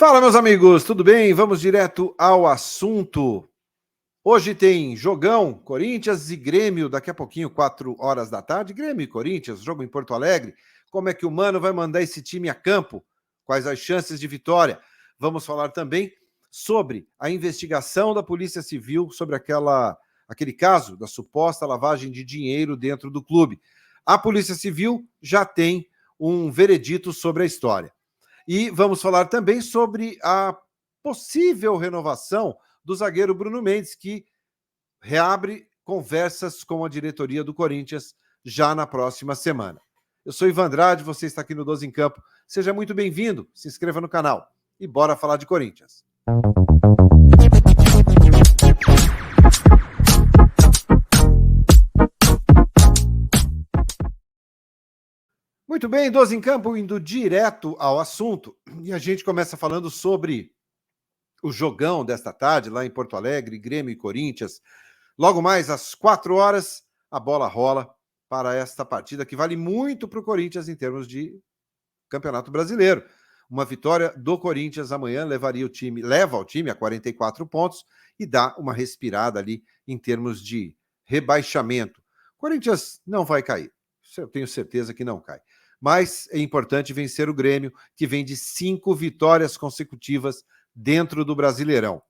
Fala, meus amigos, tudo bem? Vamos direto ao assunto. Hoje tem jogão, Corinthians e Grêmio, daqui a pouquinho, 4 horas da tarde. Grêmio e Corinthians, jogo em Porto Alegre. Como é que o Mano vai mandar esse time a campo? Quais as chances de vitória? Vamos falar também sobre a investigação da Polícia Civil sobre aquele caso da suposta lavagem de dinheiro dentro do clube. A Polícia Civil já tem um veredito sobre a história. E vamos falar também sobre a possível renovação do zagueiro Bruno Mendes, que reabre conversas com a diretoria do Corinthians já na próxima semana. Eu sou Ivan Andrade, você está aqui no 12 em Campo. Seja muito bem-vindo, se inscreva no canal e bora falar de Corinthians. Muito bem, 12 em Campo, indo direto ao assunto. E a gente começa falando sobre o jogão desta tarde, lá em Porto Alegre, Grêmio e Corinthians. Logo mais, às 4 horas, a bola rola para esta partida, que vale muito para o Corinthians em termos de Campeonato Brasileiro. Uma vitória do Corinthians amanhã leva o time a 44 pontos e dá uma respirada ali em termos de rebaixamento. O Corinthians não vai cair, eu tenho certeza que não cai. Mas é importante vencer o Grêmio, que vem de 5 vitórias consecutivas dentro do Brasileirão.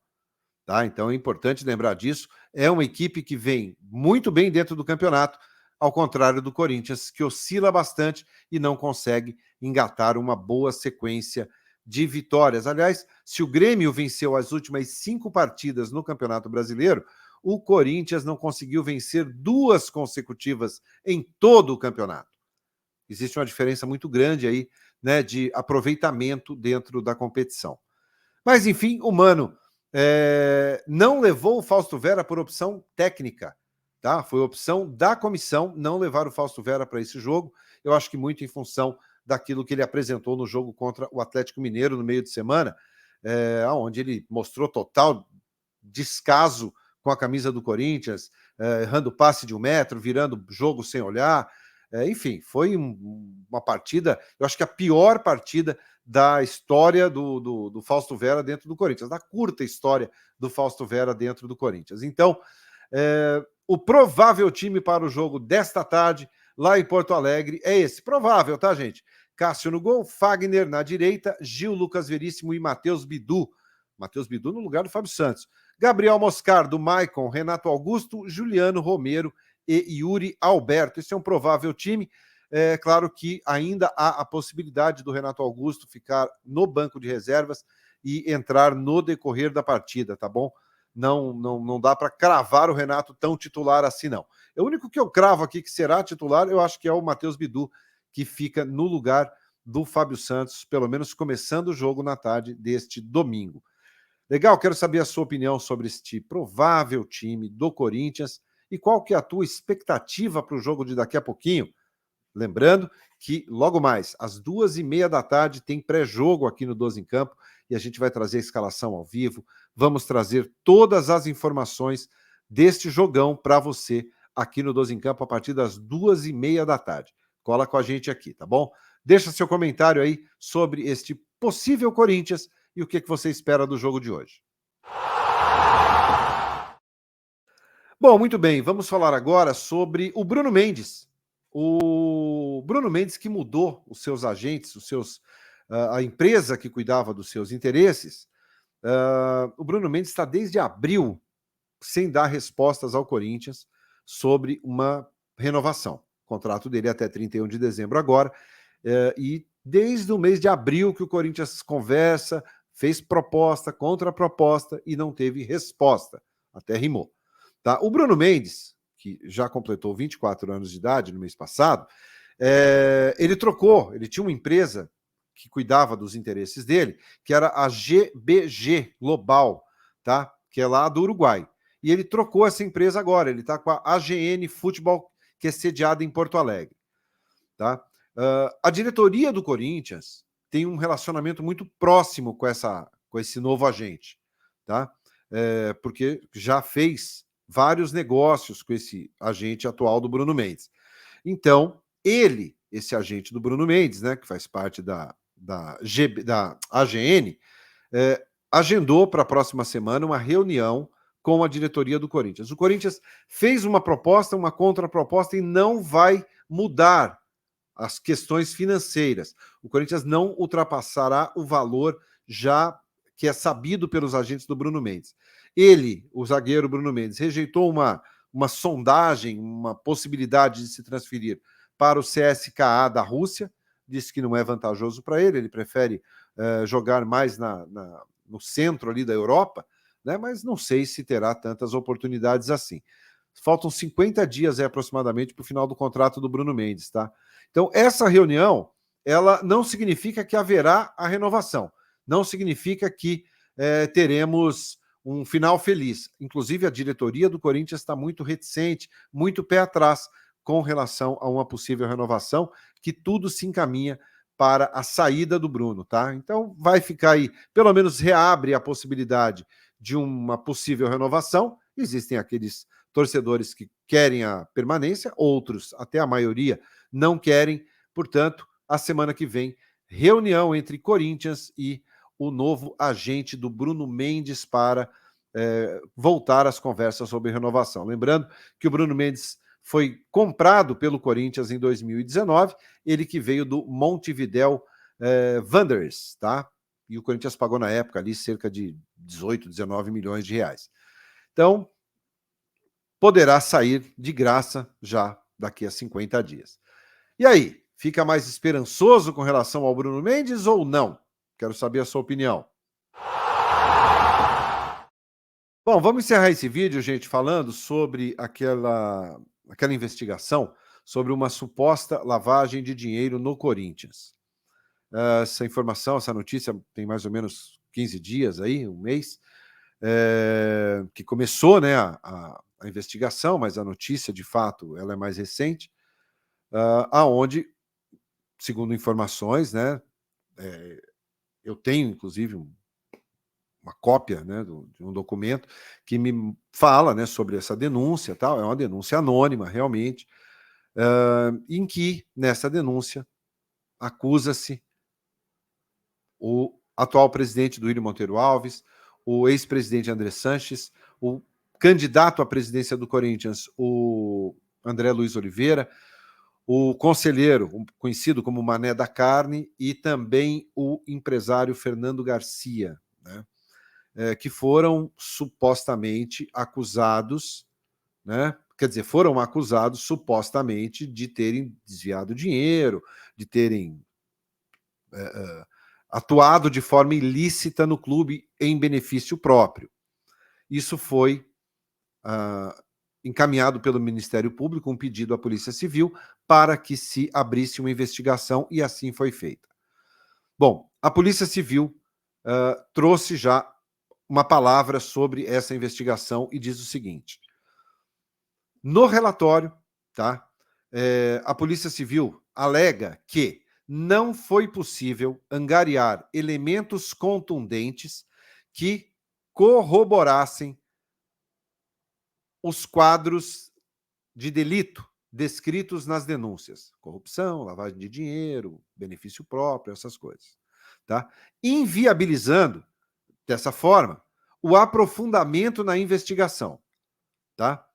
Tá? Então é importante lembrar disso. É uma equipe que vem muito bem dentro do campeonato, ao contrário do Corinthians, que oscila bastante e não consegue engatar uma boa sequência de vitórias. Aliás, se o Grêmio venceu as últimas 5 partidas no Campeonato Brasileiro, o Corinthians não conseguiu vencer 2 consecutivas em todo o campeonato. Existe uma diferença muito grande aí, né, de aproveitamento dentro da competição. Mas, enfim, o Mano não levou o Fausto Vera por opção técnica, tá? Foi opção da comissão não levar o Fausto Vera para esse jogo. Eu acho que muito em função daquilo que ele apresentou no jogo contra o Atlético Mineiro no meio de semana, onde ele mostrou total descaso com a camisa do Corinthians, errando passe de 1 metro, virando jogo sem olhar. Enfim, foi uma partida, eu acho que a pior partida da história do Fausto Vera dentro do Corinthians, da curta história do Fausto Vera dentro do Corinthians. Então, o provável time para o jogo desta tarde, lá em Porto Alegre, é esse. Provável, tá, gente? Cássio no gol, Fagner na direita, Gil, Lucas Veríssimo e Matheus Bidu. Matheus Bidu no lugar do Fábio Santos. Gabriel Moscardo, Maicon, Renato Augusto, Juliano Romero e Yuri Alberto. Esse é um provável time. É claro que ainda há a possibilidade do Renato Augusto ficar no banco de reservas e entrar no decorrer da partida, tá bom? Não dá para cravar o Renato tão titular assim, não. O único que eu cravo aqui que será titular, eu acho que é o Matheus Bidu, que fica no lugar do Fábio Santos, pelo menos começando o jogo na tarde deste domingo. Legal, quero saber a sua opinião sobre este provável time do Corinthians e qual que é a tua expectativa para o jogo de daqui a pouquinho. Lembrando que logo mais, às 2h30 da tarde, tem pré-jogo aqui no 12 em Campo e a gente vai trazer a escalação ao vivo. Vamos trazer todas as informações deste jogão para você aqui no 12 em Campo a partir das 2h30 da tarde. Cola com a gente aqui, tá bom? Deixa seu comentário aí sobre este possível Corinthians e o que você espera do jogo de hoje. Bom, muito bem, vamos falar agora sobre o Bruno Mendes. O Bruno Mendes que mudou os seus agentes, a empresa que cuidava dos seus interesses. O Bruno Mendes está desde abril sem dar respostas ao Corinthians sobre uma renovação. O contrato dele é até 31 de dezembro agora, e desde o mês de abril que o Corinthians conversa, fez proposta, contraproposta e não teve resposta. Até rimou. Tá? O Bruno Mendes, que já completou 24 anos de idade no mês passado, ele tinha uma empresa que cuidava dos interesses dele, que era a GBG Global, tá? Que é lá do Uruguai. E ele trocou essa empresa agora, ele está com a AGN Futebol, que é sediada em Porto Alegre. Tá? A diretoria do Corinthians tem um relacionamento muito próximo com esse novo agente, tá? Porque já fez vários negócios com esse agente atual do Bruno Mendes. Então, esse agente do Bruno Mendes, né, que faz parte da AGN, agendou para a próxima semana uma reunião com a diretoria do Corinthians. O Corinthians fez uma proposta, uma contraproposta, e não vai mudar as questões financeiras. O Corinthians não ultrapassará o valor já que é sabido pelos agentes do Bruno Mendes. Ele, o zagueiro Bruno Mendes, rejeitou uma sondagem, uma possibilidade de se transferir para o CSKA da Rússia, disse que não é vantajoso para ele, ele prefere jogar mais no centro ali da Europa, né? Mas não sei se terá tantas oportunidades assim. Faltam 50 dias aproximadamente para o final do contrato do Bruno Mendes, tá? Então, essa reunião, ela não significa que haverá a renovação, não significa que teremos um final feliz. Inclusive, a diretoria do Corinthians está muito reticente, muito pé atrás com relação a uma possível renovação, que tudo se encaminha para a saída do Bruno, tá? Então, vai ficar aí, pelo menos reabre a possibilidade de uma possível renovação. Existem aqueles torcedores que querem a permanência, outros, até a maioria, não querem. Portanto, a semana que vem, reunião entre Corinthians e o novo agente do Bruno Mendes para voltar às conversas sobre renovação. Lembrando que o Bruno Mendes foi comprado pelo Corinthians em 2019, ele que veio do Montevidéu Wanderers, tá? E o Corinthians pagou na época ali cerca de 18, 19 milhões de reais. Então, poderá sair de graça já daqui a 50 dias. E aí, fica mais esperançoso com relação ao Bruno Mendes ou não? Quero saber a sua opinião. Bom, vamos encerrar esse vídeo, gente, falando sobre aquela investigação sobre uma suposta lavagem de dinheiro no Corinthians. Essa informação, essa notícia tem mais ou menos 15 dias aí, um mês, que começou, né, a investigação, mas a notícia, de fato, ela é mais recente, aonde, segundo informações, né, eu tenho, inclusive, uma cópia, né, de um documento que me fala, né, sobre essa denúncia, tal. É uma denúncia anônima, realmente, em que, nessa denúncia, acusa-se o atual presidente Duílio Monteiro Alves, o ex-presidente André Sanches, o candidato à presidência do Corinthians, o André Luiz Oliveira, o conselheiro, conhecido como Mané da Carne, e também o empresário Fernando Garcia, né, que foram supostamente acusados, né? Quer dizer, foram acusados supostamente de terem desviado dinheiro, de terem atuado de forma ilícita no clube em benefício próprio. Isso foi encaminhado pelo Ministério Público, um pedido à Polícia Civil para que se abrisse uma investigação, e assim foi feita. Bom, a Polícia Civil trouxe já uma palavra sobre essa investigação e diz o seguinte: no relatório, tá, a Polícia Civil alega que não foi possível angariar elementos contundentes que corroborassem os quadros de delito descritos nas denúncias: corrupção, lavagem de dinheiro, benefício próprio, essas coisas, tá? Inviabilizando, dessa forma, o aprofundamento na investigação, tá?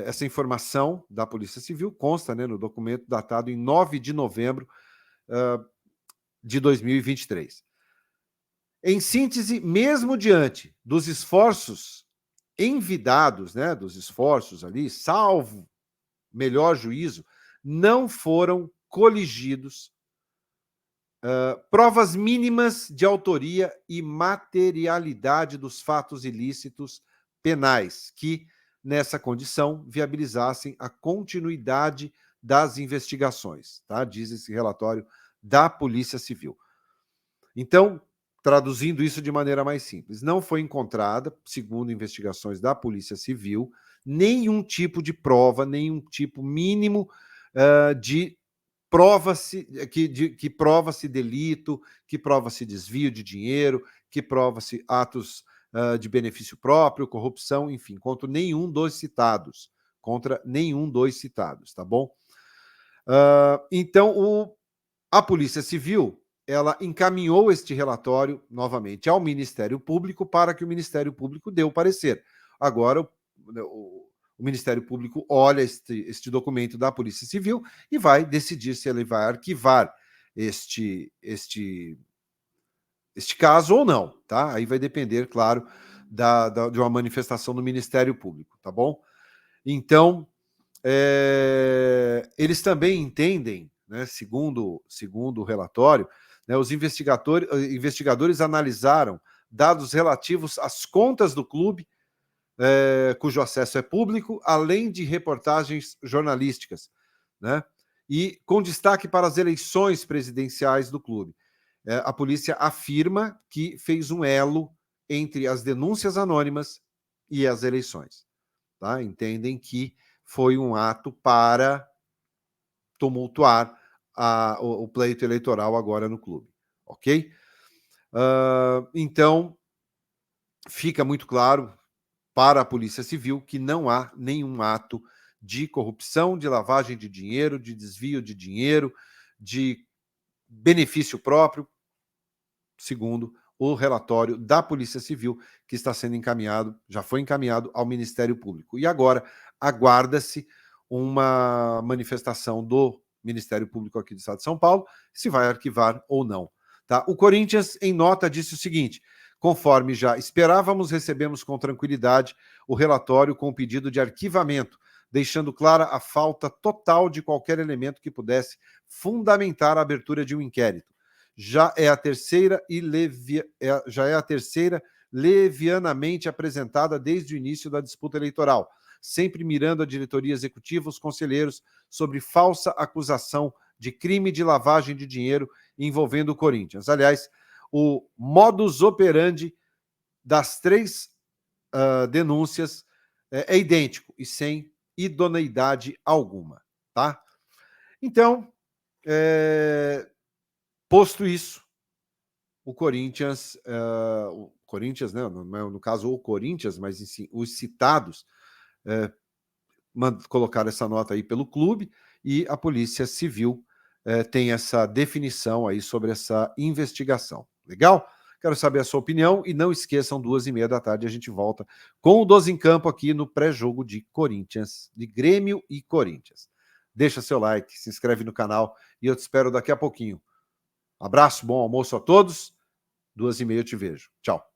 Essa informação da Polícia Civil consta, né, no documento datado em 9 de novembro de 2023. Em síntese, mesmo diante dos esforços envidados, né, dos esforços ali, salvo melhor juízo, não foram coligidos provas mínimas de autoria e materialidade dos fatos ilícitos penais que, nessa condição, viabilizassem a continuidade das investigações, tá? Diz esse relatório da Polícia Civil. Então, traduzindo isso de maneira mais simples, não foi encontrada, segundo investigações da Polícia Civil, nenhum tipo de prova, nenhum tipo mínimo de prova-se que prova-se delito, que prova-se desvio de dinheiro, que prova-se atos de benefício próprio, corrupção, enfim, contra nenhum dos citados, tá bom? Então, a Polícia Civil, ela encaminhou este relatório novamente ao Ministério Público para que o Ministério Público dê o parecer. Agora, o Ministério Público olha este documento da Polícia Civil e vai decidir se ele vai arquivar este caso ou não, tá? Aí vai depender, claro, de uma manifestação do Ministério Público, tá bom? Então, eles também entendem, né, segundo o relatório, né, os investigadores analisaram dados relativos às contas do clube, cujo acesso é público, além de reportagens jornalísticas, né, e com destaque para as eleições presidenciais do clube. A polícia afirma que fez um elo entre as denúncias anônimas e as eleições. Tá? Entendem que foi um ato para tumultuar o pleito eleitoral agora no clube. Ok? Então, fica muito claro para a Polícia Civil que não há nenhum ato de corrupção, de lavagem de dinheiro, de desvio de dinheiro, de benefício próprio, segundo o relatório da Polícia Civil, que está sendo encaminhado, já foi encaminhado ao Ministério Público. E agora aguarda-se uma manifestação do Ministério Público aqui do Estado de São Paulo, se vai arquivar ou não. Tá? O Corinthians, em nota, disse o seguinte: conforme já esperávamos, recebemos com tranquilidade o relatório com o pedido de arquivamento, deixando clara a falta total de qualquer elemento que pudesse fundamentar a abertura de um inquérito. Já é a terceira levianamente apresentada desde o início da disputa eleitoral, sempre mirando a diretoria executiva, os conselheiros, sobre falsa acusação de crime de lavagem de dinheiro envolvendo o Corinthians. Aliás, o modus operandi das três denúncias é idêntico e sem idoneidade alguma, tá? Então, posto isso, o Corinthians, né, no caso o Corinthians, mas sim, os citados, colocaram essa nota aí pelo clube e a Polícia Civil tem essa definição aí sobre essa investigação. Legal? Quero saber a sua opinião e não esqueçam, 14h30 a gente volta com o 12 em Campo aqui no pré-jogo de Corinthians, de Grêmio e Corinthians. Deixa seu like, se inscreve no canal e eu te espero daqui a pouquinho. Abraço, bom almoço a todos. 14h30 eu te vejo. Tchau.